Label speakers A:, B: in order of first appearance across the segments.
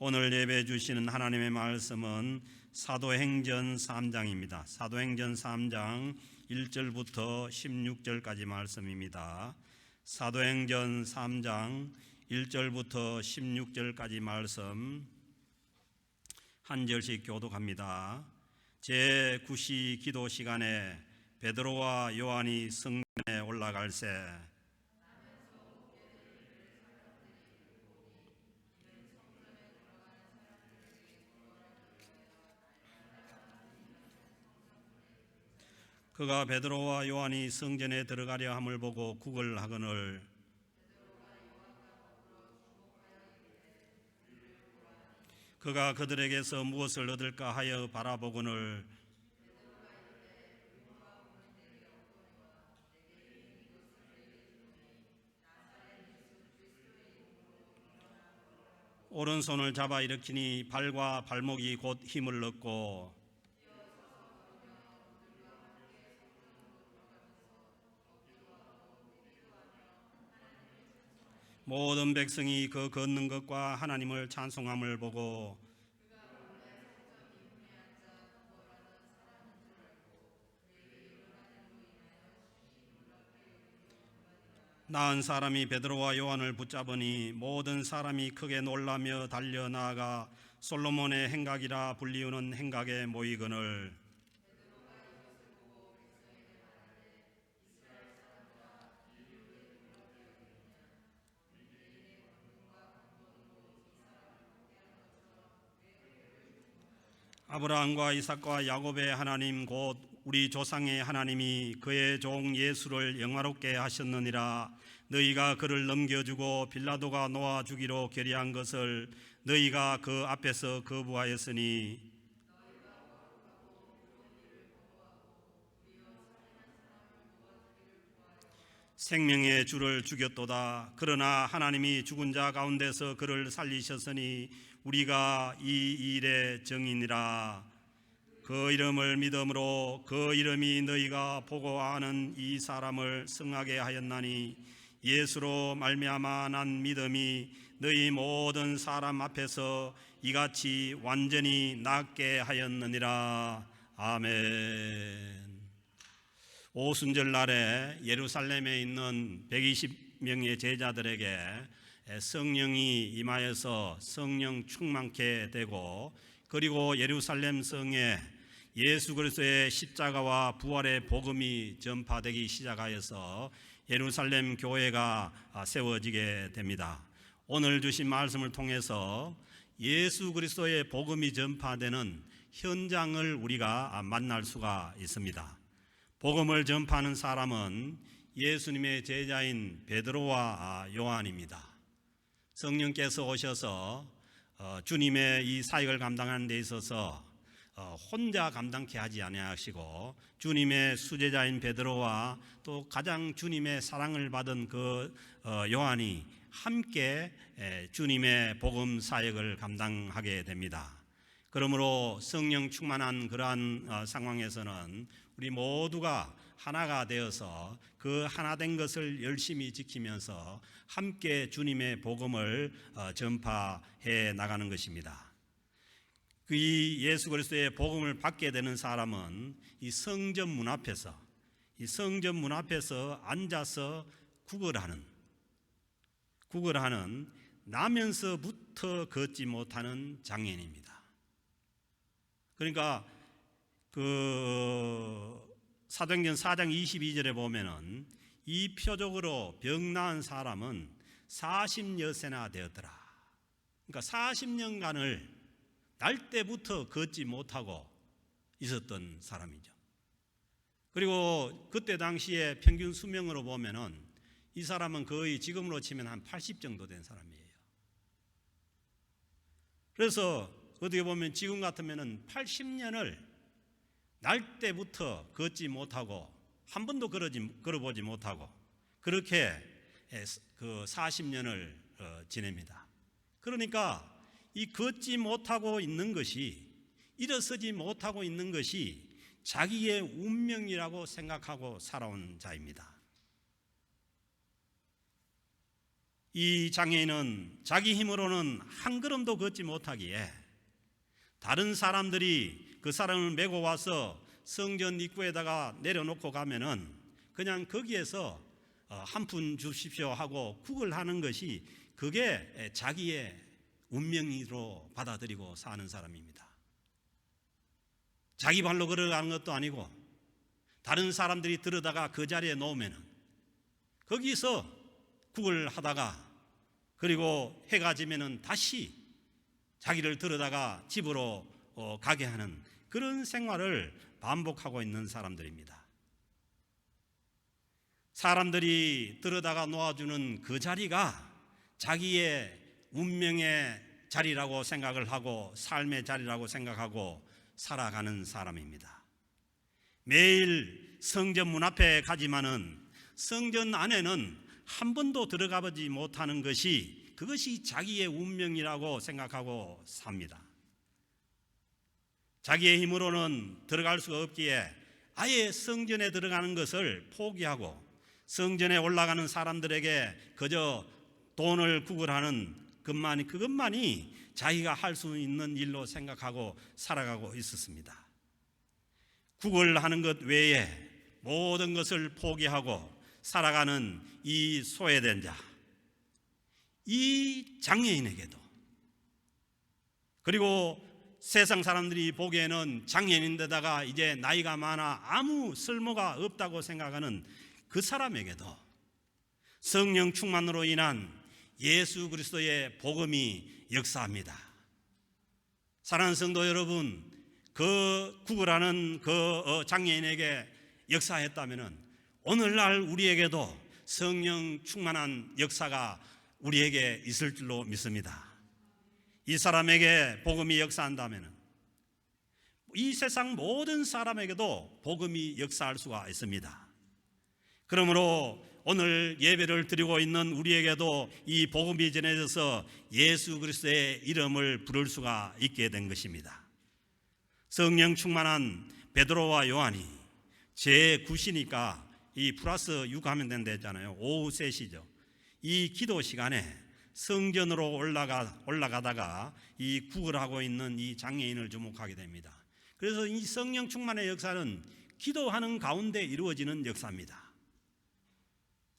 A: 오늘 예배 주시는 하나님의 말씀은 사도행전 3장입니다. 사도행전 3장 1절부터 16절까지 말씀입니다. 사도행전 3장 1절부터 16절까지 말씀 한 절씩 교독합니다. 제9시 기도 시간에 베드로와 요한이 성전에 올라갈새 그가 베드로와 요한이 성전에 들어가려 함을 보고 구걸하거늘 그가 그들에게서 무엇을 얻을까 하여 바라보거늘 오른손을 잡아 일으키니 발과 발목이 곧 힘을 얻고 모든 백성이 그 걷는 것과 하나님을 찬송함을 보고 나은 사람이 베드로와 요한을 붙잡으니 모든 사람이 크게 놀라며 달려나가 솔로몬의 행각이라 불리우는 행각에 모이거늘 아브라함과 이삭과 야곱의 하나님 곧 우리 조상의 하나님이 그의 종 예수를 영화롭게 하셨느니라. 너희가 그를 넘겨주고 빌라도가 놓아주기로 결의한 것을 너희가 그 앞에서 거부하였으니 생명의 주를 죽였도다. 그러나 하나님이 죽은 자 가운데서 그를 살리셨으니 우리가 이 일의 증인이라. 그 이름을 믿음으로 그 이름이 너희가 보고 아는 이 사람을 승하게 하였나니 예수로 말미암아 난 믿음이 너희 모든 사람 앞에서 이같이 완전히 낫게 하였느니라. 아멘. 오순절 날에 예루살렘에 있는 120명의 제자들에게 성령이 임하여서 성령 충만케 되고 그리고 예루살렘 성에 예수 그리스도의 십자가와 부활의 복음이 전파되기 시작하여서 예루살렘 교회가 세워지게 됩니다. 오늘 주신 말씀을 통해서 예수 그리스도의 복음이 전파되는 현장을 우리가 만날 수가 있습니다. 복음을 전파하는 사람은 예수님의 제자인 베드로와 요한입니다. 성령께서 오셔서 주님의 이 사역을 감당하는 데 있어서 혼자 감당케 하지 아니하시고 주님의 수제자인 베드로와 또 가장 주님의 사랑을 받은 그 요한이 함께 주님의 복음 사역을 감당하게 됩니다. 그러므로 성령 충만한 그러한 상황에서는 우리 모두가 하나가 되어서 그 하나된 것을 열심히 지키면서 함께 주님의 복음을 전파해 나가는 것입니다. 이 예수 그리스도의 복음을 받게 되는 사람은 이 성전 문 앞에서 앉아서 구걸하는 나면서부터 걷지 못하는 장애인입니다. 그러니까 사도행전 4장 22절에 보면은 이 표적으로 병 나은 사람은 40여세나 되었더라. 그러니까 40년간을 날 때부터 걷지 못하고 있었던 사람이죠. 그리고 그때 당시에 평균 수명으로 보면은 이 사람은 거의 지금으로 치면 한 80 정도 된 사람이에요. 그래서 어떻게 보면 지금 같으면은 80년을 날 때부터 걷지 못하고 한 번도 걸어보지 못하고 그렇게 그 40년을 지냅니다. 그러니까 이 걷지 못하고 있는 것이, 일어서지 못하고 있는 것이 자기의 운명이라고 생각하고 살아온 자입니다. 이 장애인은 자기 힘으로는 한 걸음도 걷지 못하기에 다른 사람들이 그 사람을 메고 와서 성전 입구에다가 내려놓고 가면은 그냥 거기에서 한 푼 주십시오 하고 구걸하는 것이 그게 자기의 운명으로 받아들이고 사는 사람입니다. 자기 발로 걸어가는 것도 아니고 다른 사람들이 들어다가 그 자리에 놓으면은 거기서 구걸하다가 그리고 해가 지면은 다시 자기를 들어다가 집으로 가게 하는 그런 생활을 반복하고 있는 사람들입니다. 사람들이 들어다가 놓아주는 그 자리가 자기의 운명의 자리라고 생각을 하고 삶의 자리라고 생각하고 살아가는 사람입니다. 매일 성전 문 앞에 가지만은 성전 안에는 한 번도 들어가 보지 못하는 그것이 자기의 운명이라고 생각하고 삽니다. 자기의 힘으로는 들어갈 수가 없기에 아예 성전에 들어가는 것을 포기하고 성전에 올라가는 사람들에게 그저 돈을 구걸하는 그것만이 자기가 할 수 있는 일로 생각하고 살아가고 있었습니다. 구걸하는 것 외에 모든 것을 포기하고 살아가는 이 소외된 자, 이 장애인에게도, 그리고 세상 사람들이 보기에는 장애인인데다가 이제 나이가 많아 아무 쓸모가 없다고 생각하는 그 사람에게도 성령 충만으로 인한 예수 그리스도의 복음이 역사합니다. 사랑하는 성도 여러분, 그 구걸하는 그 장애인에게 역사했다면 오늘날 우리에게도 성령 충만한 역사가 우리에게 있을 줄로 믿습니다. 이 사람에게 복음이 역사한다면 이 세상 모든 사람에게도 복음이 역사할 수가 있습니다. 그러므로 오늘 예배를 드리고 있는 우리에게도 이 복음이 전해져서 예수 그리스도의 이름을 부를 수가 있게 된 것입니다. 성령 충만한 베드로와 요한이 제9시니까 이 플러스 6 하면 된다잖아요. 오후 3시죠. 이 기도 시간에 성전으로 올라가다가 이 구걸하고 있는 이 장애인을 주목하게 됩니다. 그래서 이 성령 충만의 역사는 기도하는 가운데 이루어지는 역사입니다.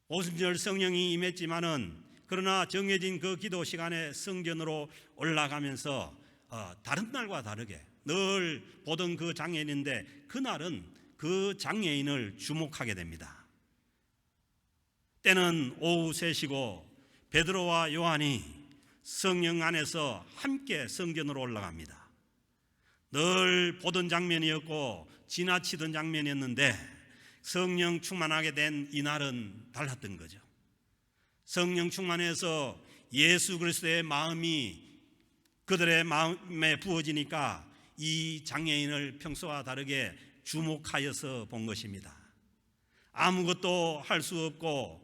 A: 오순절 성령이 임했지만은 그러나 정해진 그 기도 시간에 성전으로 올라가면서 다른 날과 다르게 늘 보던 그 장애인인데 그날은 그 장애인을 주목하게 됩니다. 때는 오후 3시고 베드로와 요한이 성령 안에서 함께 성전으로 올라갑니다. 늘 보던 장면이었고 지나치던 장면이었는데 성령 충만하게 된 이날은 달랐던 거죠. 성령 충만해서 예수 그리스도의 마음이 그들의 마음에 부어지니까 이 장애인을 평소와 다르게 주목하여서 본 것입니다. 아무것도 할 수 없고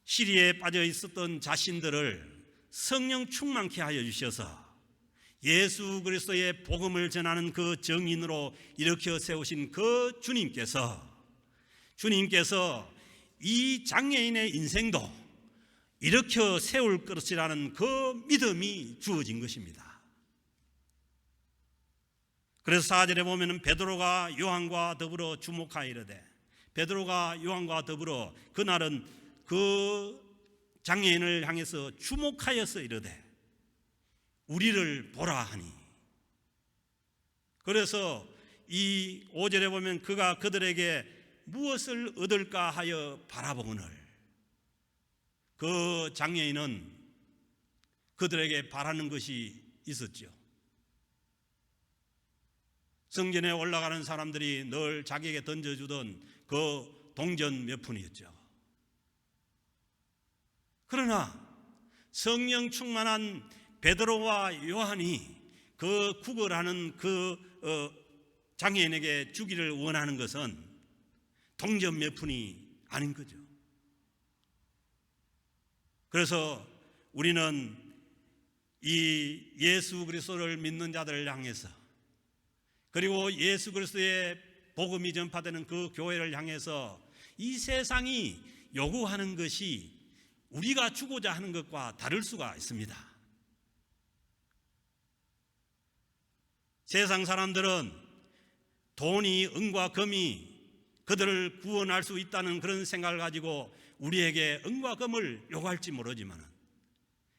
A: 시리에 빠져 있었던 자신들을 성령 충만케 하여 주셔서 예수 그리스도의 복음을 전하는 그 정인으로 일으켜 세우신 그 주님께서 이 장애인의 인생도 일으켜 세울 것이라는 그 믿음이 주어진 것입니다. 그래서 4절에 보면 베드로가 요한과 더불어 주목하여 이르되, 베드로가 요한과 더불어 그날은 그 장애인을 향해서 주목하여서 이르되 우리를 보라 하니. 그래서 이 5절에 보면 그가 그들에게 무엇을 얻을까 하여 바라보거늘, 그 장애인은 그들에게 바라는 것이 있었죠. 성전에 올라가는 사람들이 늘 자기에게 던져주던 그 동전 몇 푼이었죠. 그러나 성령 충만한 베드로와 요한이 그 구걸하는 그 장애인에게 주기를 원하는 것은 동전 몇 푼이 아닌 거죠. 그래서 우리는 이 예수 그리스도를 믿는 자들을 향해서, 그리고 예수 그리스도의 복음이 전파되는 그 교회를 향해서 이 세상이 요구하는 것이 우리가 주고자 하는 것과 다를 수가 있습니다. 세상 사람들은 돈이, 은과 금이 그들을 구원할 수 있다는 그런 생각을 가지고 우리에게 은과 금을 요구할지 모르지만,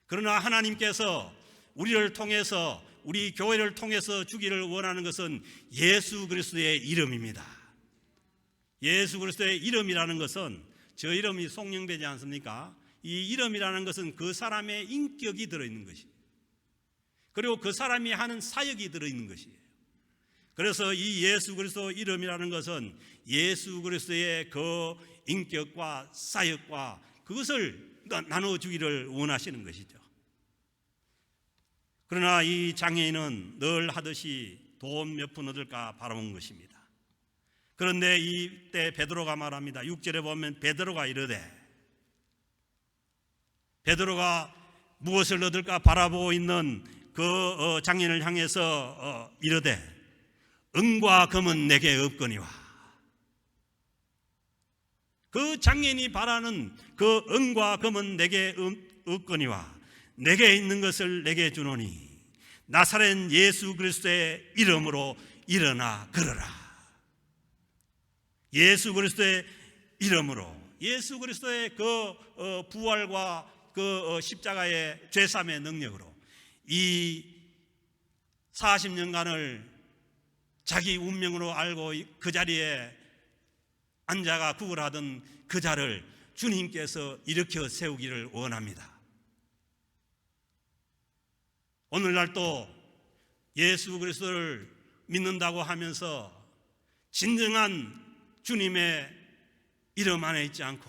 A: 그러나 하나님께서 우리를 통해서, 우리 교회를 통해서 주기를 원하는 것은 예수 그리스도의 이름입니다. 예수 그리스도의 이름이라는 것은, 저 이름이 송영되지 않습니까? 이 이름이라는 것은 그 사람의 인격이 들어있는 것이에요. 그리고 그 사람이 하는 사역이 들어있는 것이에요. 그래서 이 예수 그리스도 이름이라는 것은 예수 그리스도의 그 인격과 사역과 그것을 나눠주기를 원하시는 것이죠. 그러나 이 장애인은 늘 하듯이 돈 몇 푼 얻을까 바라본 것입니다. 그런데 이때 베드로가 말합니다. 6절에 보면 베드로가 이르되, 베드로가 무엇을 얻을까 바라보고 있는 그 장인을 향해서 이르되, 은과 금은 내게 없거니와. 그 장인이 바라는 그 은과 금은 내게 없거니와 내게 있는 것을 내게 주노니 나사렛 예수 그리스도의 이름으로 일어나 걸어라. 예수 그리스도의 이름으로, 예수 그리스도의 그 부활과 그 십자가의 죄사함의 능력으로 이 40년간을 자기 운명으로 알고 그 자리에 앉아가 구걸하던 그 자를 주님께서 일으켜 세우기를 원합니다. 오늘날 또 예수 그리스도를 믿는다고 하면서 진정한 주님의 이름 안에 있지 않고,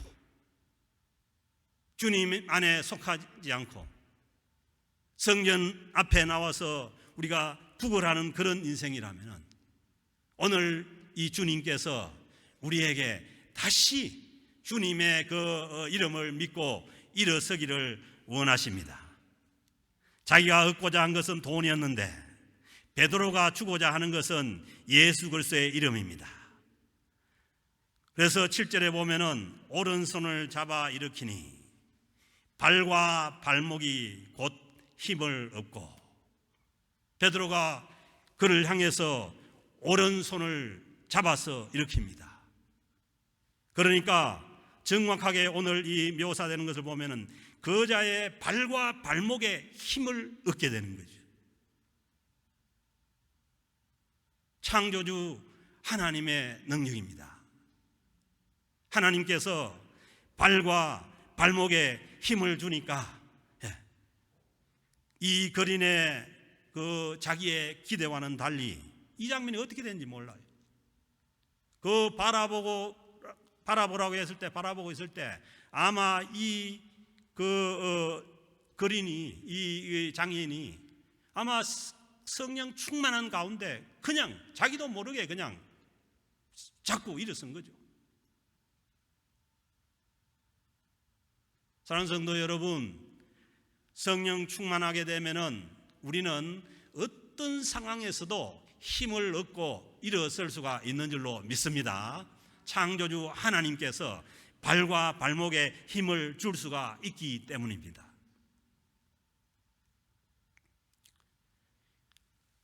A: 주님 안에 속하지 않고 성전 앞에 나와서 우리가 구걸하는 그런 인생이라면, 오늘 이 주님께서 우리에게 다시 주님의 그 이름을 믿고 일어서기를 원하십니다. 자기가 얻고자 한 것은 돈이었는데 베드로가 주고자 하는 것은 예수 그리스도의 이름입니다. 그래서 7절에 보면은 오른손을 잡아 일으키니 발과 발목이 곧 힘을 얻고, 베드로가 그를 향해서 오른손을 잡아서 일으킵니다. 그러니까 정확하게 오늘 이 묘사되는 것을 보면은 그 자의 발과 발목에 힘을 얻게 되는 거죠. 창조주 하나님의 능력입니다. 하나님께서 발과 발목에 힘을 주니까 이 거린의 그 자기의 기대와는 달리 이 장면이 어떻게 되는지 몰라요. 그 바라보라고 했을 때, 바라보고 있을 때 아마 이 거린이, 이 장애인이 아마 성령 충만한 가운데 그냥 자기도 모르게 그냥 자꾸 일어선 거죠. 사랑하는 성도 여러분, 성령 충만하게 되면은 우리는 어떤 상황에서도 힘을 얻고 일어설 수가 있는 줄로 믿습니다. 창조주 하나님께서 발과 발목에 힘을 줄 수가 있기 때문입니다.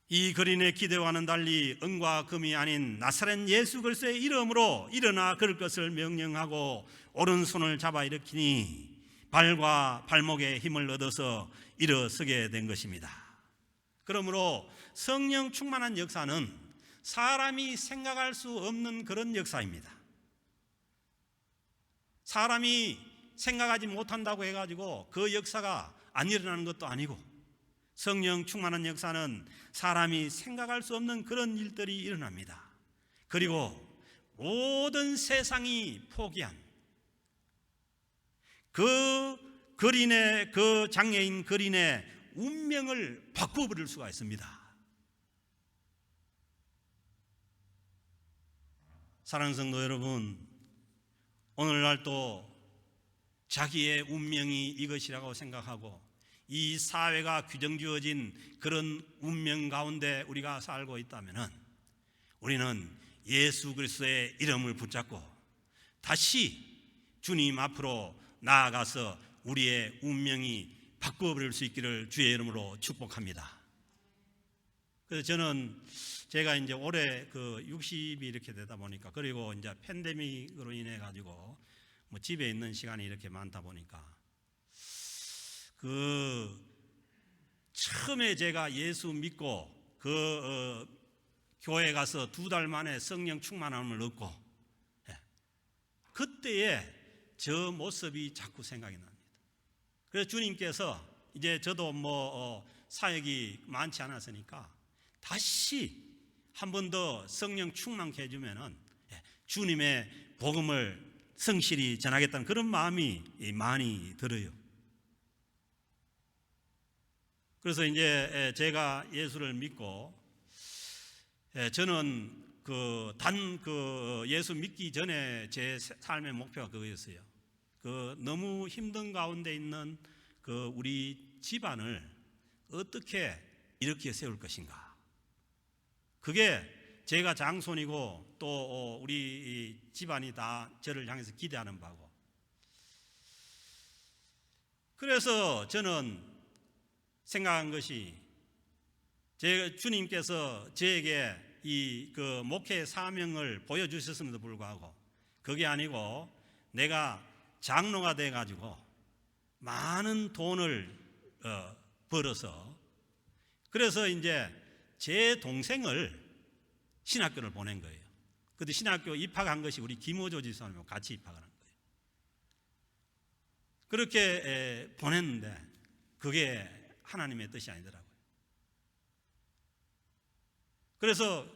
A: 이 거린의 기대와는 달리 은과 금이 아닌 나사렛 예수 그리스도의 이름으로 일어나 걸을 것을 명령하고 오른손을 잡아 일으키니 발과 발목에 힘을 얻어서 일어서게 된 것입니다. 그러므로 성령 충만한 역사는 사람이 생각할 수 없는 그런 역사입니다. 사람이 생각하지 못한다고 해가지고 그 역사가 안 일어나는 것도 아니고, 성령 충만한 역사는 사람이 생각할 수 없는 그런 일들이 일어납니다. 그리고 모든 세상이 포기한 그 거린의, 그 장애인 거린의 운명을 바꿔버릴 수가 있습니다. 사랑하는 성도 여러분, 오늘날 또 자기의 운명이 이것이라고 생각하고 이 사회가 규정지어진 그런 운명 가운데 우리가 살고 있다면 우리는 예수 그리스도의 이름을 붙잡고 다시 주님 앞으로 나아가서 우리의 운명이 바꿔버릴 수 있기를 주의 이름으로 축복합니다. 그래서 저는 제가 이제 올해 그 60이 이렇게 되다 보니까, 그리고 이제 팬데믹으로 인해 가지고 뭐 집에 있는 시간이 이렇게 많다 보니까, 그 처음에 제가 예수 믿고 교회 가서 2달 만에 성령 충만함을 얻고, 그때의 저 모습이 자꾸 생각이 납니다. 그래서 주님께서 이제 저도 사역이 많지 않았으니까 다시 한 번 더 성령 충만케 해주면은 주님의 복음을 성실히 전하겠다는 그런 마음이 많이 들어요. 그래서 이제 제가 예수를 믿고, 저는 예수 믿기 전에 제 삶의 목표가 그거였어요. 너무 힘든 가운데 있는 우리 집안을 어떻게 이렇게 세울 것인가. 그게 제가 장손이고 또 우리 집안이 다 저를 향해서 기대하는 바고. 그래서 저는 생각한 것이, 주님께서 저에게 이 목회 사명을 보여주셨음에도 불구하고 그게 아니고 내가 장로가 돼 가지고 많은 돈을 벌어서, 그래서 이제 제 동생을 신학교를 보낸 거예요. 그때 신학교 입학한 것이 우리 김호조 집사님하고 같이 입학을 한 거예요. 그렇게 보냈는데 그게 하나님의 뜻이 아니더라고요. 그래서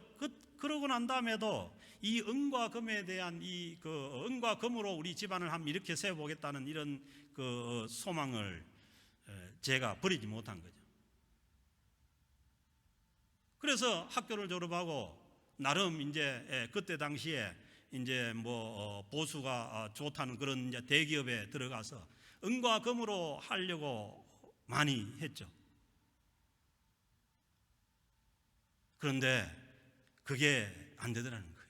A: 그러고 난 다음에도 이 은과 금에 대한 은과 금으로 우리 집안을 한번 이렇게 세워보겠다는 이런 소망을 제가 버리지 못한 거죠. 그래서 학교를 졸업하고 나름 이제 그때 당시에 이제 보수가 좋다는 그런 이제 대기업에 들어가서 은과 금으로 하려고 많이 했죠. 그런데 그게 안 되더라는 거예요.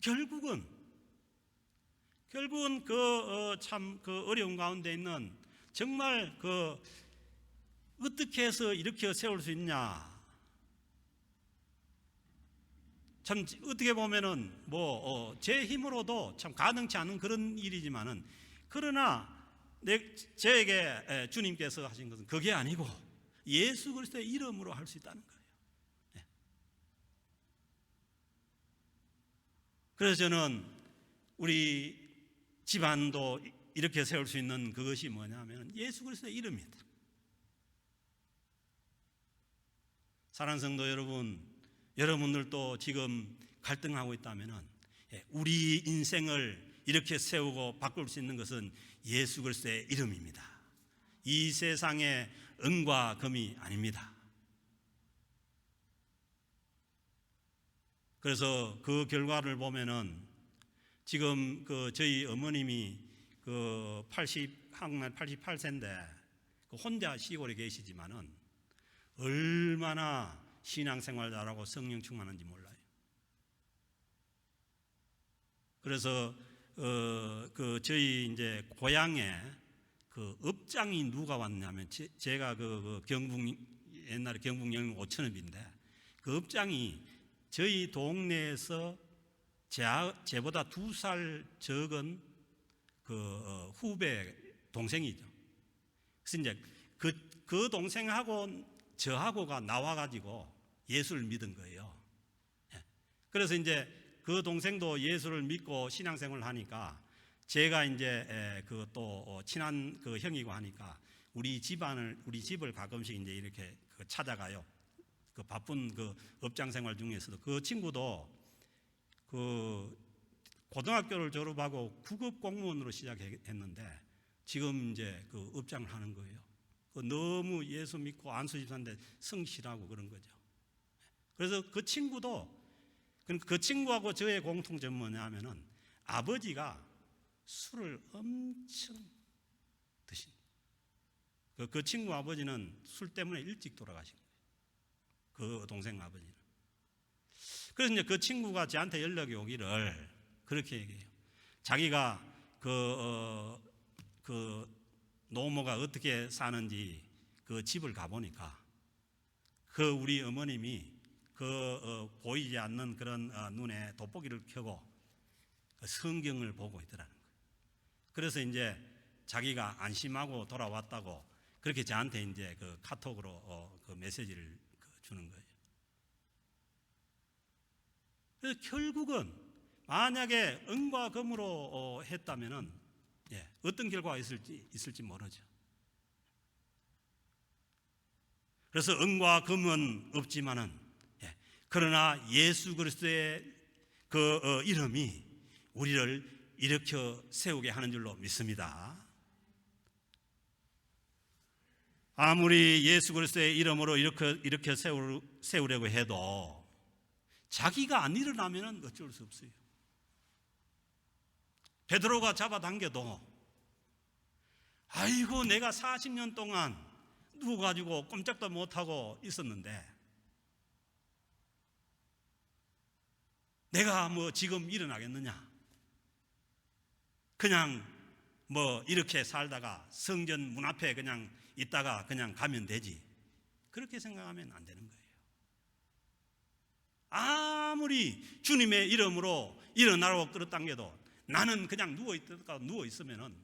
A: 결국은 참 어려운 가운데 있는, 정말 어떻게 해서 이렇게 세울 수 있냐. 참 어떻게 보면은 제 힘으로도 참 가능치 않은 그런 일이지만은, 그러나 저에게 주님께서 하신 것은 그게 아니고 예수 그리스도의 이름으로 할 수 있다는 거예요. 그래서 저는 우리 집안도 이렇게 세울 수 있는 그것이 뭐냐면 예수 그리스도의 이름입니다. 사랑하는 성도 여러분, 여러분들도 지금 갈등하고 있다면 우리 인생을 이렇게 세우고 바꿀 수 있는 것은 예수 그리스도의 이름입니다. 이 세상의 은과 금이 아닙니다. 그래서 그 결과를 보면은 지금 저희 어머님이 한국날 88세인데 혼자 시골에 계시지만은 얼마나 신앙생활 잘하고 성령 충만한지 몰라요. 그래서 저희 이제 고향에 업장이 누가 왔냐면, 제가 옛날에 경북 영흥 오천읍인데 그 업장이 저희 동네에서 제보다 2살 적은 후배 동생이죠. 그래서 이제 그 동생하고 저하고가 나와가지고 예수를 믿은 거예요. 그래서 이제 그 동생도 예수를 믿고 신앙생활을 하니까 제가 이제 또 친한 형이고 하니까 우리 집을 가끔씩 이제 이렇게 찾아가요. 바쁜 업장 생활 중에서도 그 친구도 고등학교를 졸업하고 9급 공무원으로 시작했는데 지금 이제 업장을 하는 거예요. 너무 예수 믿고 안수 집사인데 성실하고 그런 거죠. 그래서 그 친구하고 저의 공통점은 뭐냐면은 아버지가 술을 엄청 드신. 그 친구 아버지는 술 때문에 일찍 돌아가신 거예요. 그 동생 아버지는. 그래서 이제 그 친구가 저한테 연락이 오기를 그렇게 얘기해요. 자기가 그 노모가 어떻게 사는지 그 집을 가보니까 그 우리 어머님이 보이지 않는 그런 눈에 돋보기를 켜고 성경을 보고 있더라는 거예요. 그래서 이제 자기가 안심하고 돌아왔다고 그렇게 저한테 이제 그 카톡으로 그 메시지를 주는 거예요. 그래서 결국은 만약에 은과 금으로 했다면은 어떤 결과가 있을지 모르죠. 그래서 은과 금은 없지만은 그러나 예수 그리스도의 그 이름이 우리를 일으켜 세우게 하는 줄로 믿습니다. 아무리 예수 그리스도의 이름으로 일으켜 세우려고 해도 자기가 안 일어나면 어쩔 수 없어요. 베드로가 잡아당겨도 아이고 내가 40년 동안 누워가지고 꼼짝도 못하고 있었는데 내가 뭐 지금 일어나겠느냐? 그냥 뭐 이렇게 살다가 성전 문 앞에 그냥 있다가 그냥 가면 되지. 그렇게 생각하면 안 되는 거예요. 아무리 주님의 이름으로 일어나라고 끌어당겨도 나는 그냥 누워 있으면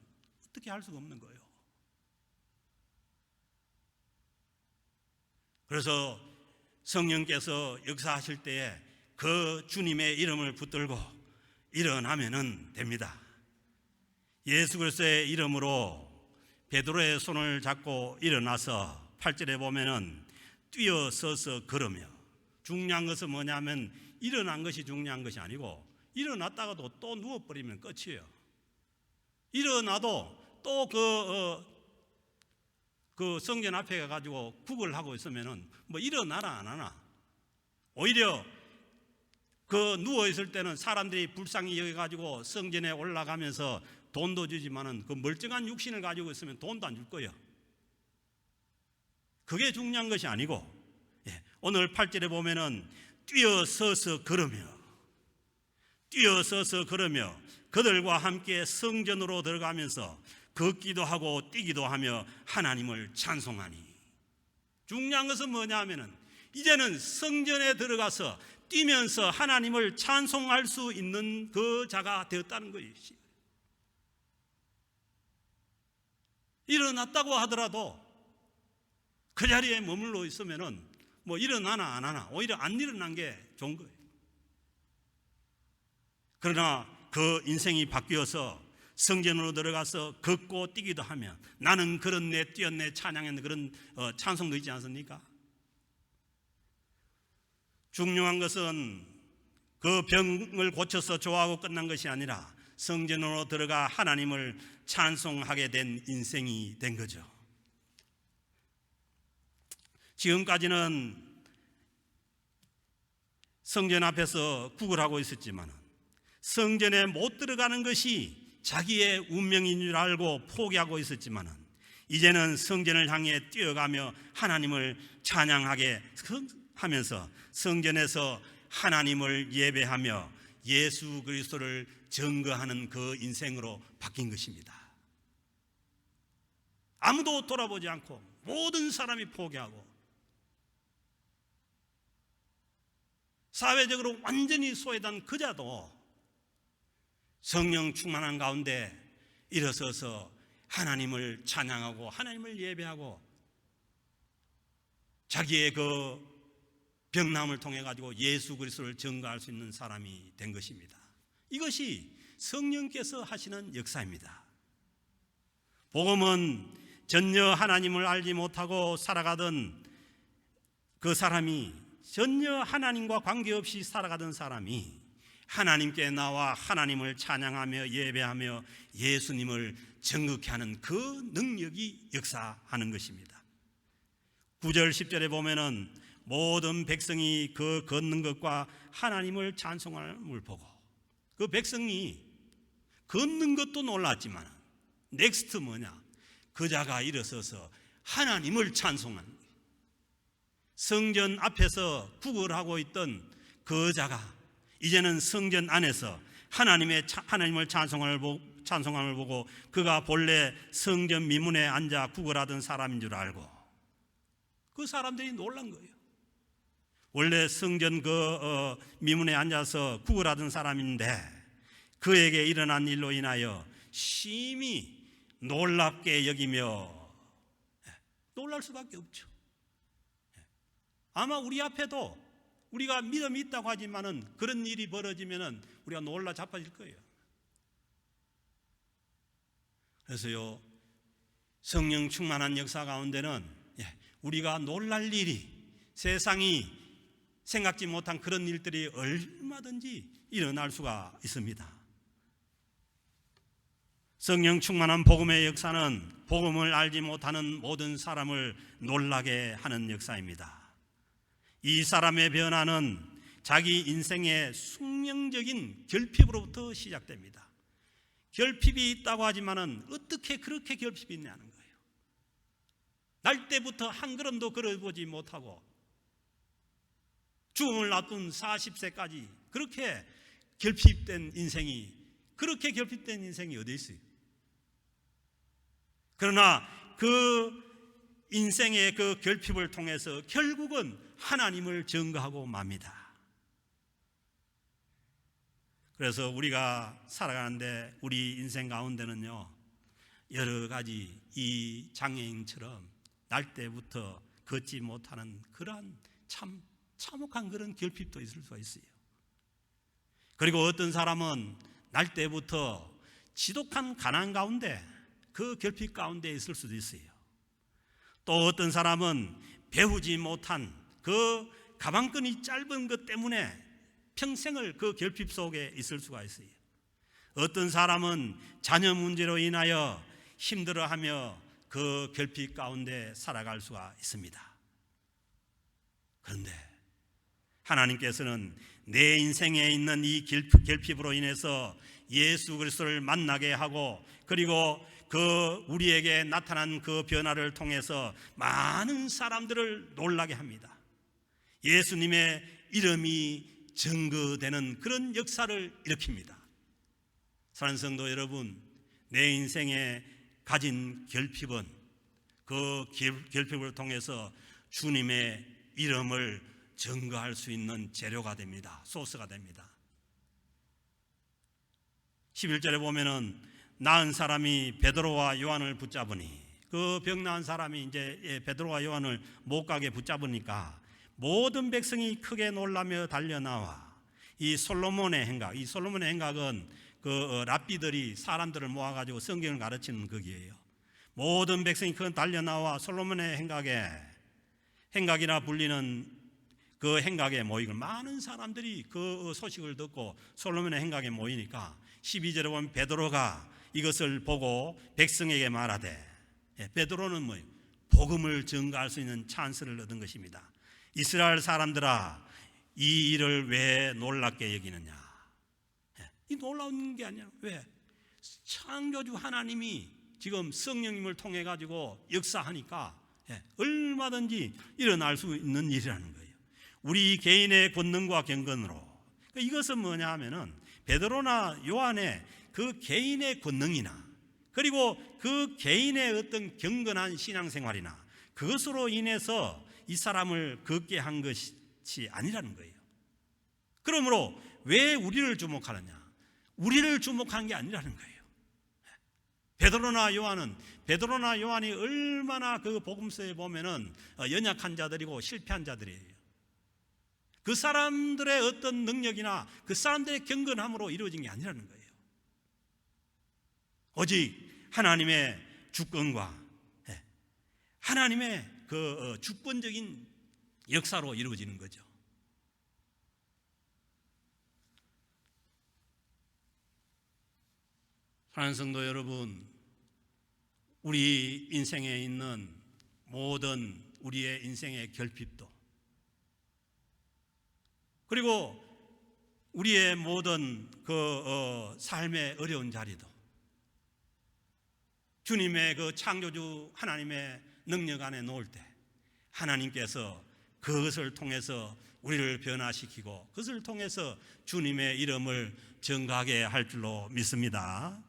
A: 어떻게 할 수가 없는 거예요. 그래서 성령께서 역사하실 때에 그 주님의 이름을 붙들고 일어나면 됩니다. 예수 그리스도의 이름으로 베드로의 손을 잡고 일어나서 8절에 보면은 뛰어서서 걸으며, 중요한 것은 뭐냐면 일어난 것이 중요한 것이 아니고 일어났다가도 또 누워버리면 끝이에요. 일어나도 또 그 성전 앞에 가가지고 국을 하고 있으면은 뭐 일어나라 안 하나. 오히려 그 누워있을 때는 사람들이 불쌍히 여겨가지고 성전에 올라가면서 돈도 주지만은 그 멀쩡한 육신을 가지고 있으면 돈도 안 줄 거예요. 그게 중요한 것이 아니고, 오늘 8절에 보면은 뛰어서서 걸으며 그들과 함께 성전으로 들어가면서 걷기도 하고 뛰기도 하며 하나님을 찬송하니. 중요한 것은 뭐냐 하면은 이제는 성전에 들어가서 뛰면서 하나님을 찬송할 수 있는 그 자가 되었다는 것이지. 일어났다고 하더라도 그 자리에 머물러 있으면은 뭐 일어나나 안 하나, 오히려 안 일어난 게 좋은 거예요. 그러나 그 인생이 바뀌어서 성전으로 들어가서 걷고 뛰기도 하면 나는 걸었네 뛰었네 찬양했네 그런 찬송도 있지 않습니까? 중요한 것은 그 병을 고쳐서 좋아하고 끝난 것이 아니라 성전으로 들어가 하나님을 찬송하게 된 인생이 된 거죠. 지금까지는 성전 앞에서 국을 하고 있었지만 성전에 못 들어가는 것이 자기의 운명인 줄 알고 포기하고 있었지만 이제는 성전을 향해 뛰어가며 하나님을 찬양하게 하면서 성전에서 하나님을 예배하며 예수 그리스도를 증거하는 그 인생으로 바뀐 것입니다. 아무도 돌아보지 않고 모든 사람이 포기하고 사회적으로 완전히 소외된 그자도 성령 충만한 가운데 일어서서 하나님을 찬양하고 하나님을 예배하고 자기의 그 병남을 통해 가지고 예수 그리스도를 증거할 수 있는 사람이 된 것입니다. 이것이 성령께서 하시는 역사입니다. 복음은 전혀 하나님을 알지 못하고 살아가던 그 사람이, 전혀 하나님과 관계없이 살아가던 사람이 하나님께 나와 하나님을 찬양하며 예배하며 예수님을 정극케 하는 그 능력이 역사하는 것입니다. 9절 10절에 보면은 모든 백성이 그 걷는 것과 하나님을 찬송함을 보고, 그 백성이 걷는 것도 놀랐지만 넥스트 뭐냐, 그자가 일어서서 하나님을 찬송하는 거예요. 성전 앞에서 국을 하고 있던 그자가 이제는 성전 안에서 하나님을 찬송함을 보고 그가 본래 성전 미문에 앉아 구걸하던 사람인 줄 알고 그 사람들이 놀란 거예요. 원래 성전 미문에 앉아서 구걸하던 사람인데 그에게 일어난 일로 인하여 심히 놀랍게 여기며, 놀랄 수밖에 없죠. 아마 우리 앞에도 우리가 믿음이 있다고 하지만은 그런 일이 벌어지면은 우리가 놀라 자빠질 거예요. 그래서요, 성령 충만한 역사 가운데는 우리가 놀랄 일이, 세상이 생각지 못한 그런 일들이 얼마든지 일어날 수가 있습니다. 성령 충만한 복음의 역사는 복음을 알지 못하는 모든 사람을 놀라게 하는 역사입니다. 이 사람의 변화는 자기 인생의 숙명적인 결핍으로부터 시작됩니다. 결핍이 있다고 하지만은 어떻게 그렇게 결핍이 있냐는 거예요. 날 때부터 한 걸음도 걸어보지 못하고 죽음을 앞둔 40세까지 그렇게 결핍된 인생이 어디 있어요? 그러나 그 인생의 그 결핍을 통해서 결국은 하나님을 증거하고 맙니다. 그래서 우리가 살아가는데 우리 인생 가운데는요, 여러 가지 이 장애인처럼 날 때부터 걷지 못하는 그러한 참 참혹한 그런 결핍도 있을 수가 있어요. 그리고 어떤 사람은 날 때부터 지독한 가난 가운데, 그 결핍 가운데 있을 수도 있어요. 또 어떤 사람은 배우지 못한 그 가방끈이 짧은 것 때문에 평생을 그 결핍 속에 있을 수가 있어요. 어떤 사람은 자녀 문제로 인하여 힘들어하며 그 결핍 가운데 살아갈 수가 있습니다. 그런데 하나님께서는 내 인생에 있는 이 결핍으로 인해서 예수 그리스도를 만나게 하고, 그리고 그 우리에게 나타난 그 변화를 통해서 많은 사람들을 놀라게 합니다. 예수님의 이름이 증거되는 그런 역사를 일으킵니다. 사랑하는 성도 여러분, 내 인생에 가진 결핍은 그 결핍을 통해서 주님의 이름을 증거할 수 있는 재료가 됩니다. 소스가 됩니다. 11절에 보면은 나은 사람이 베드로와 요한을 붙잡으니, 그 병 나은 사람이 이제 베드로와 요한을 못 가게 붙잡으니까 모든 백성이 크게 놀라며 달려나와 이 솔로몬의 행각은 그 랍비들이 사람들을 모아가지고 성경을 가르치는 거기에요. 모든 백성이 크게 달려나와 솔로몬의 행각이라 불리는 그 행각에 모이고, 많은 사람들이 그 소식을 듣고 솔로몬의 행각에 모이니까 12절에 보면 베드로가 이것을 보고 백성에게 말하되, 베드로는 복음을 증거할 수 있는 찬스를 얻은 것입니다. 이스라엘 사람들아, 이 일을 왜 놀랍게 여기느냐? 이 놀라운 게 아니야. 왜? 창조주 하나님이 지금 성령님을 통해 가지고 역사하니까 얼마든지 일어날 수 있는 일이라는 거예요. 우리 개인의 권능과 경건으로. 이것은 뭐냐 하면은 베드로나 요한의 그 개인의 권능이나, 그리고 그 개인의 어떤 경건한 신앙생활이나, 그것으로 인해서 이 사람을 걷게 한 것이 아니라는 거예요. 그러므로 왜 우리를 주목하느냐? 우리를 주목한 게 아니라는 거예요. 베드로나 요한이 얼마나 그 복음서에 보면은 연약한 자들이고 실패한 자들이에요. 그 사람들의 어떤 능력이나 그 사람들의 경건함으로 이루어진 게 아니라는 거예요. 오직 하나님의 주권과 하나님의 그 주권적인 역사로 이루어지는 거죠. 사랑하는 성도 여러분, 우리 인생에 있는 모든 우리의 인생의 결핍도, 그리고 우리의 모든 그 삶의 어려운 자리도 주님의 그 창조주 하나님의 능력 안에 놓을 때 하나님께서 그것을 통해서 우리를 변화시키고 그것을 통해서 주님의 이름을 증거하게 할 줄로 믿습니다.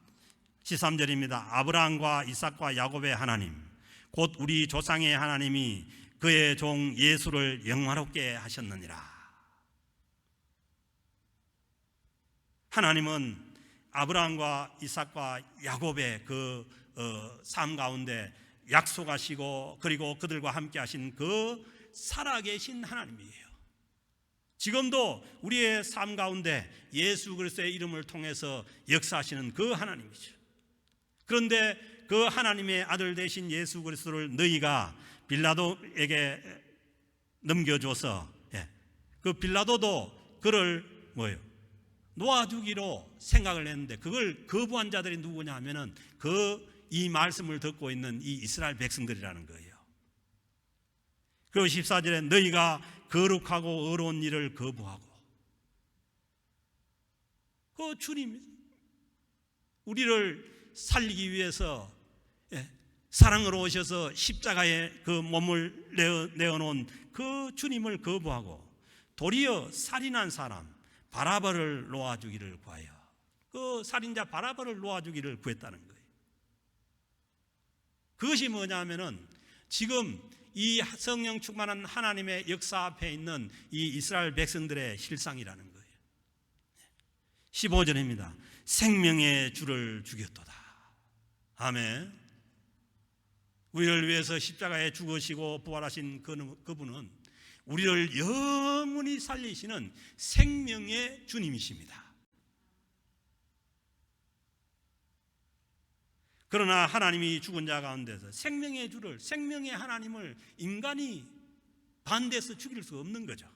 A: 13절입니다. 아브라함과 이삭과 야곱의 하나님 곧 우리 조상의 하나님이 그의 종 예수를 영화롭게 하셨느니라. 하나님은 아브라함과 이삭과 야곱의 그 삶 가운데 약속하시고 그리고 그들과 함께 하신 그 살아계신 하나님이에요. 지금도 우리의 삶 가운데 예수 그리스도의 이름을 통해서 역사하시는 그 하나님이죠. 그런데 그 하나님의 아들 되신 예수 그리스도를 너희가 빌라도에게 넘겨줘서 그 빌라도도 그를 놓아주기로 생각을 했는데 그걸 거부한 자들이 누구냐 하면은 이 말씀을 듣고 있는 이 이스라엘 백성들이라는 거예요. 그리고 14절에 너희가 거룩하고 의로운 일을 거부하고, 그 주님 우리를 살리기 위해서 사랑으로 오셔서 십자가에 그 몸을 내어놓은 그 주님을 거부하고 도리어 살인한 사람 바라바를 놓아주기를 구하여, 그 살인자 바라바를 놓아주기를 구했다는 거예요. 그것이 뭐냐 하면은 지금 이 성령 충만한 하나님의 역사 앞에 있는 이 이스라엘 백성들의 실상이라는 거예요. 15절입니다. 생명의 주를 죽였도다. 아멘. 우리를 위해서 십자가에 죽으시고 부활하신 그분은 우리를 영원히 살리시는 생명의 주님이십니다. 그러나 하나님이 죽은 자 가운데서 생명의 주를, 생명의 하나님을 인간이 반대해서 죽일 수 없는 거죠.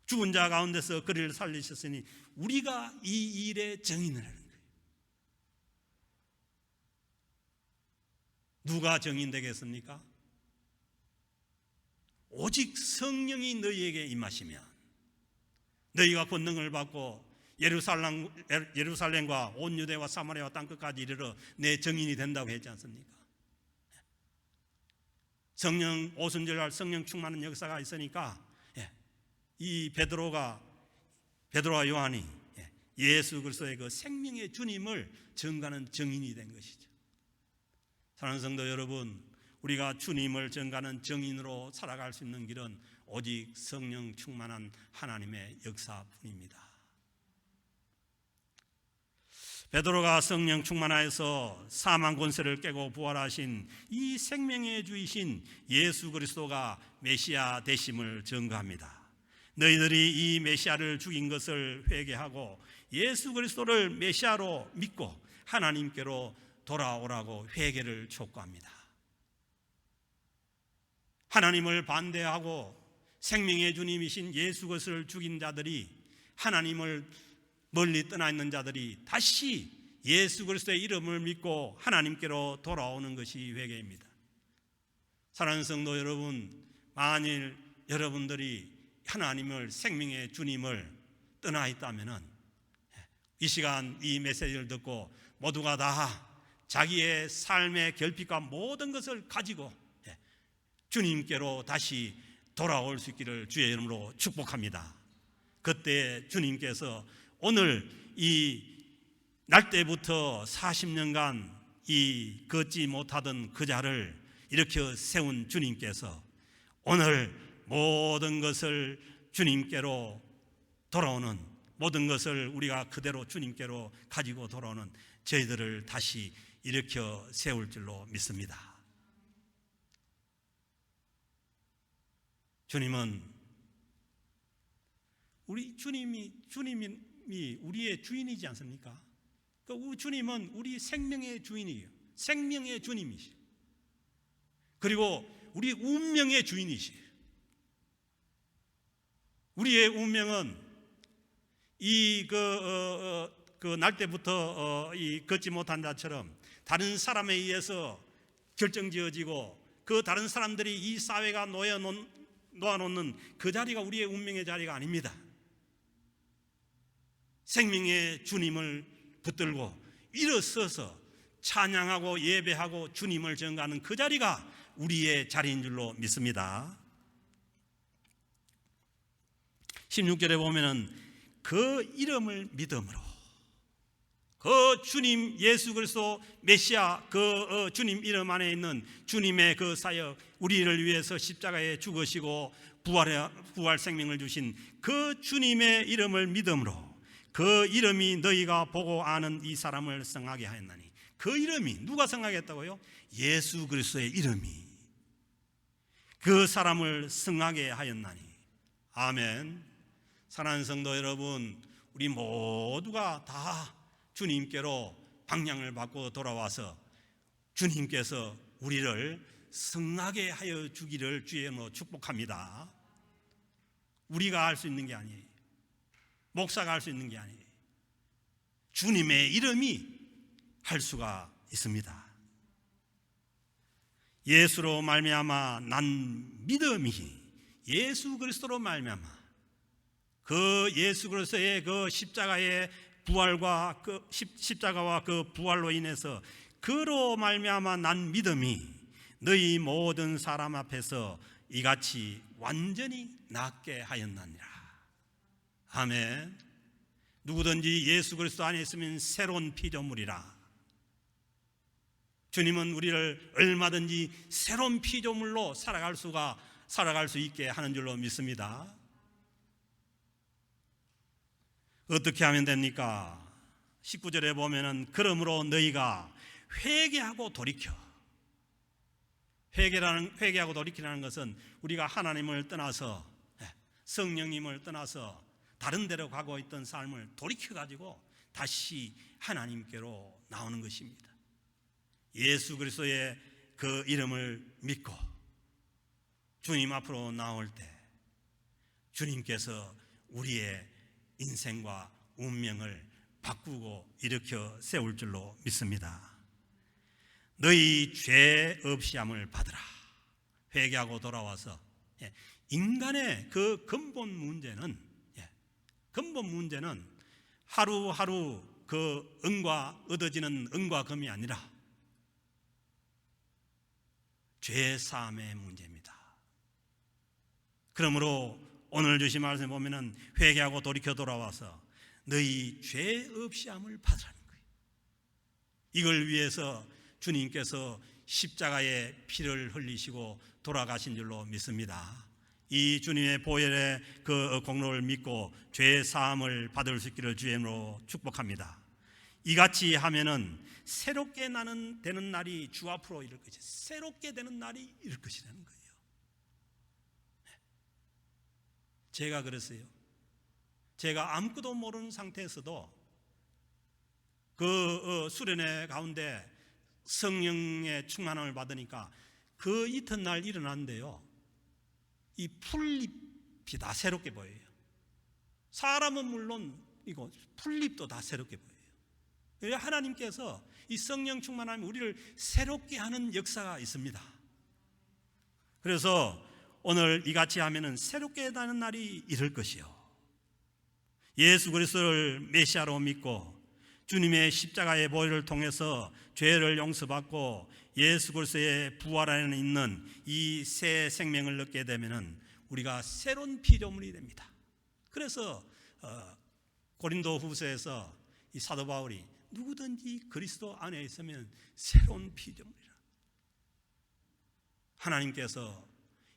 A: 죽은 자 가운데서 그를 살리셨으니 우리가 이 일의 정인을 하는 거예요. 누가 정인 되겠습니까? 오직 성령이 너희에게 임하시면 너희가 권능을 받고 예루살렘과 온 유대와 사마리아와 땅끝까지 이르러 내 정인이 된다고 했지 않습니까? 성령 오순절날 성령 충만한 역사가 있으니까 이 베드로와 요한이 예수 그리스도의 그 생명의 주님을 전가하는 정인이 된 것이죠. 사랑하는 성도 여러분, 우리가 주님을 전가하는 정인으로 살아갈 수 있는 길은 오직 성령 충만한 하나님의 역사뿐입니다. 베드로가 성령 충만하여서 사망 권세를 깨고 부활하신 이 생명의 주이신 예수 그리스도가 메시아 되심을 증거합니다. 너희들이 이 메시아를 죽인 것을 회개하고 예수 그리스도를 메시아로 믿고 하나님께로 돌아오라고 회개를 촉구합니다. 하나님을 반대하고 생명의 주님이신 예수 그리스도를 죽인 자들이, 하나님을 멀리 떠나 있는 자들이 다시 예수 그리스도의 이름을 믿고 하나님께로 돌아오는 것이 회개입니다. 사랑하는 성도 여러분, 만일 여러분들이 하나님을, 생명의 주님을 떠나 있다면은 이 시간 이 메시지를 듣고 모두가 다 자기의 삶의 결핍과 모든 것을 가지고 주님께로 다시 돌아올 수 있기를 주의 이름으로 축복합니다. 그때 주님께서 오늘 이 날 때부터 40년간 이 걷지 못하던 그 자를 일으켜 세운 주님께서 오늘 모든 것을 주님께로 돌아오는, 모든 것을 우리가 그대로 주님께로 가지고 돌아오는 저희들을 다시 일으켜 세울 줄로 믿습니다. 주님은 주님이 우리의 주인이지 않습니까? 그 주님은 우리 생명의 주인이에요. 생명의 주님이시죠. 그리고 우리 운명의 주인이시에요. 우리의 운명은 날 때부터 이 걷지 못한 자처럼 다른 사람에 의해서 결정지어지고 그 다른 사람들이 이 사회가 놓아놓는 그 자리가 우리의 운명의 자리가 아닙니다. 생명의 주님을 붙들고 일어서서 찬양하고 예배하고 주님을 전가하는 그 자리가 우리의 자리인 줄로 믿습니다. 16절에 보면은 그 이름을 믿음으로, 그 주님 예수 그리스도 메시아 그 주님 이름 안에 있는 주님의 그 사역, 우리를 위해서 십자가에 죽으시고 부활 생명을 주신 그 주님의 이름을 믿음으로 그 이름이 너희가 보고 아는 이 사람을 성하게 하였나니, 그 이름이 누가 성하게 했다고요? 예수 그리스도의 이름이 그 사람을 성하게 하였나니. 아멘. 사랑하는 성도 여러분, 우리 모두가 다 주님께로 방향을 바꿔 돌아와서 주님께서 우리를 성하게 하여 주기를 주의 이름으로 축복합니다. 우리가 할 수 있는 게 아니에요. 목사가 할 수 있는 게 아니에요. 주님의 이름이 할 수가 있습니다. 예수로 말미암아 난 믿음이, 예수 그리스도로 말미암아 그 예수 그리스도의 그 십자가의 부활과 그 십자가와 그 부활로 인해서 그로 말미암아 난 믿음이 너희 모든 사람 앞에서 이같이 완전히 낫게 하였나니라. 아멘. 누구든지 예수 그리스도 안에 있으면 새로운 피조물이라. 주님은 우리를 얼마든지 새로운 피조물로 살아갈 수 있게 하는 줄로 믿습니다. 어떻게 하면 됩니까? 19절에 보면은 그러므로 너희가 회개하고 돌이켜. 회개하고 돌이키라는 것은 우리가 하나님을 떠나서, 성령님을 떠나서 다른 데로 가고 있던 삶을 돌이켜가지고 다시 하나님께로 나오는 것입니다. 예수 그리스도의 그 이름을 믿고 주님 앞으로 나올 때 주님께서 우리의 인생과 운명을 바꾸고 일으켜 세울 줄로 믿습니다. 너희 죄 없이함을 받으라. 회개하고 돌아와서 인간의 그 근본 문제는 하루하루 그 은과 얻어지는 은과 금이 아니라 죄 사함의 문제입니다. 그러므로 오늘 주신 말씀에 보면은 회개하고 돌이켜 돌아와서 너희 죄 없이함을 받으라는 거예요. 이걸 위해서 주님께서 십자가에 피를 흘리시고 돌아가신 줄로 믿습니다. 이 주님의 보혈의 그 공로를 믿고 죄 사함을 받을 수 있기를 주의 이름으로 축복합니다. 이같이 하면은 새롭게 되는 날이 주 앞으로 이를 것이, 새롭게 되는 날이 이를 것이라는 거예요. 제가 그랬어요. 제가 아무것도 모르는 상태에서도 그 수련회 가운데 성령의 충만함을 받으니까 그 이튿날 일어났는데요, 이 풀잎이 다 새롭게 보여요. 사람은 물론 이거 풀잎도 다 새롭게 보여요. 하나님께서 이 성령 충만함이 우리를 새롭게 하는 역사가 있습니다. 그래서 오늘 이같이 하면은 새롭게 되는 날이 이를 것이요. 예수 그리스도를 메시아로 믿고 주님의 십자가의 보혈을 통해서 죄를 용서받고 예수 그리스도의 부활 안에 있는 이 새 생명을 얻게 되면은 우리가 새로운 피조물이 됩니다. 그래서 고린도 후서에서 이 사도 바울이 누구든지 그리스도 안에 있으면 새로운 피조물이라. 하나님께서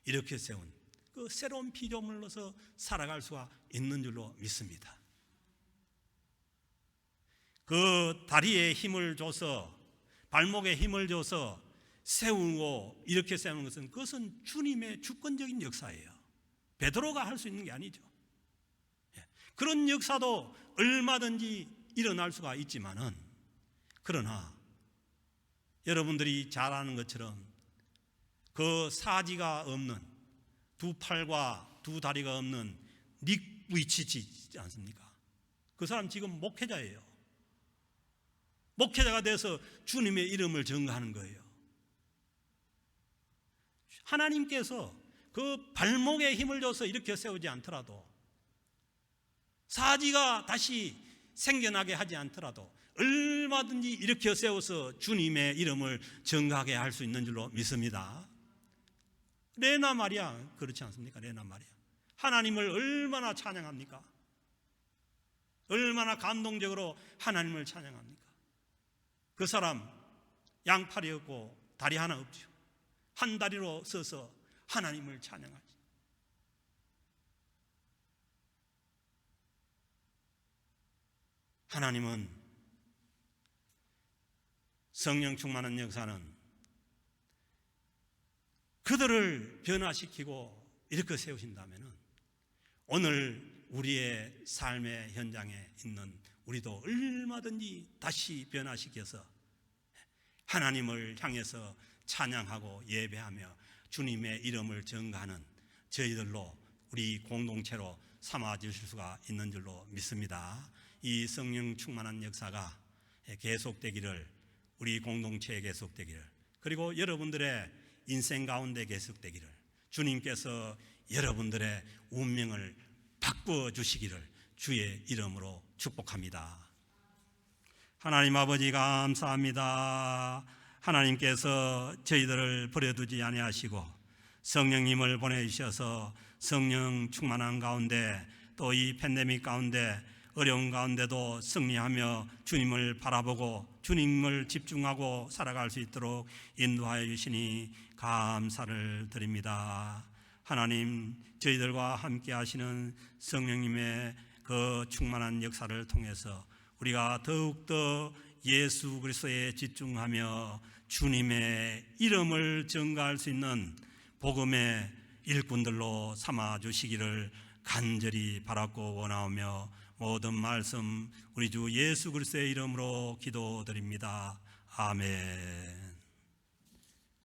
A: 이렇게 세운 그 새로운 피조물로서 살아갈 수가 있는 줄로 믿습니다. 그 다리에 힘을 줘서, 발목에 힘을 줘서 세우고 이렇게 세우는 것은, 그것은 주님의 주권적인 역사예요. 베드로가 할 수 있는 게 아니죠. 그런 역사도 얼마든지 일어날 수가 있지만은, 그러나 여러분들이 잘 아는 것처럼 그 사지가 없는, 두 팔과 두 다리가 없는 닉 부이치치 있지 않습니까? 그 사람 지금 목회자예요. 목회자가 돼서 주님의 이름을 전가하는 거예요. 하나님께서 그 발목에 힘을 줘서 일으켜 세우지 않더라도, 사지가 다시 생겨나게 하지 않더라도 얼마든지 일으켜 세워서 주님의 이름을 전가하게 할 수 있는 줄로 믿습니다. 레나 마리아 그렇지 않습니까? 레나 마리아 하나님을 얼마나 찬양합니까? 얼마나 감동적으로 하나님을 찬양합니까? 그 사람 양팔이 없고 다리 하나 없죠. 한 다리로 서서 하나님을 찬양하지. 하나님은 성령 충만한 역사는 그들을 변화시키고 일으켜 세우신다면 오늘 우리의 삶의 현장에 있는 우리도 얼마든지 다시 변화시켜서 하나님을 향해서 찬양하고 예배하며 주님의 이름을 전가하는 저희들로 우리 공동체로 삼아 주실 수가 있는 줄로 믿습니다. 이 성령 충만한 역사가 계속되기를, 우리 공동체에 계속되기를, 그리고 여러분들의 인생 가운데 계속되기를, 주님께서 여러분들의 운명을 바꿔주시기를 주의 이름으로 축복합니다. 하나님 아버지 감사합니다. 하나님께서 저희들을 버려두지 아니하시고 성령님을 보내주셔서 성령 충만한 가운데, 또 이 팬데믹 가운데 어려운 가운데도 승리하며 주님을 바라보고 주님을 집중하고 살아갈 수 있도록 인도하여 주시니 감사를 드립니다. 하나님, 저희들과 함께 하시는 성령님의 그 충만한 역사를 통해서 우리가 더욱더 예수 그리스도에 집중하며 주님의 이름을 전가할 수 있는 복음의 일꾼들로 삼아 주시기를 간절히 바랐고 원하오며 모든 말씀 우리 주 예수 그리스도의 이름으로 기도드립니다. 아멘.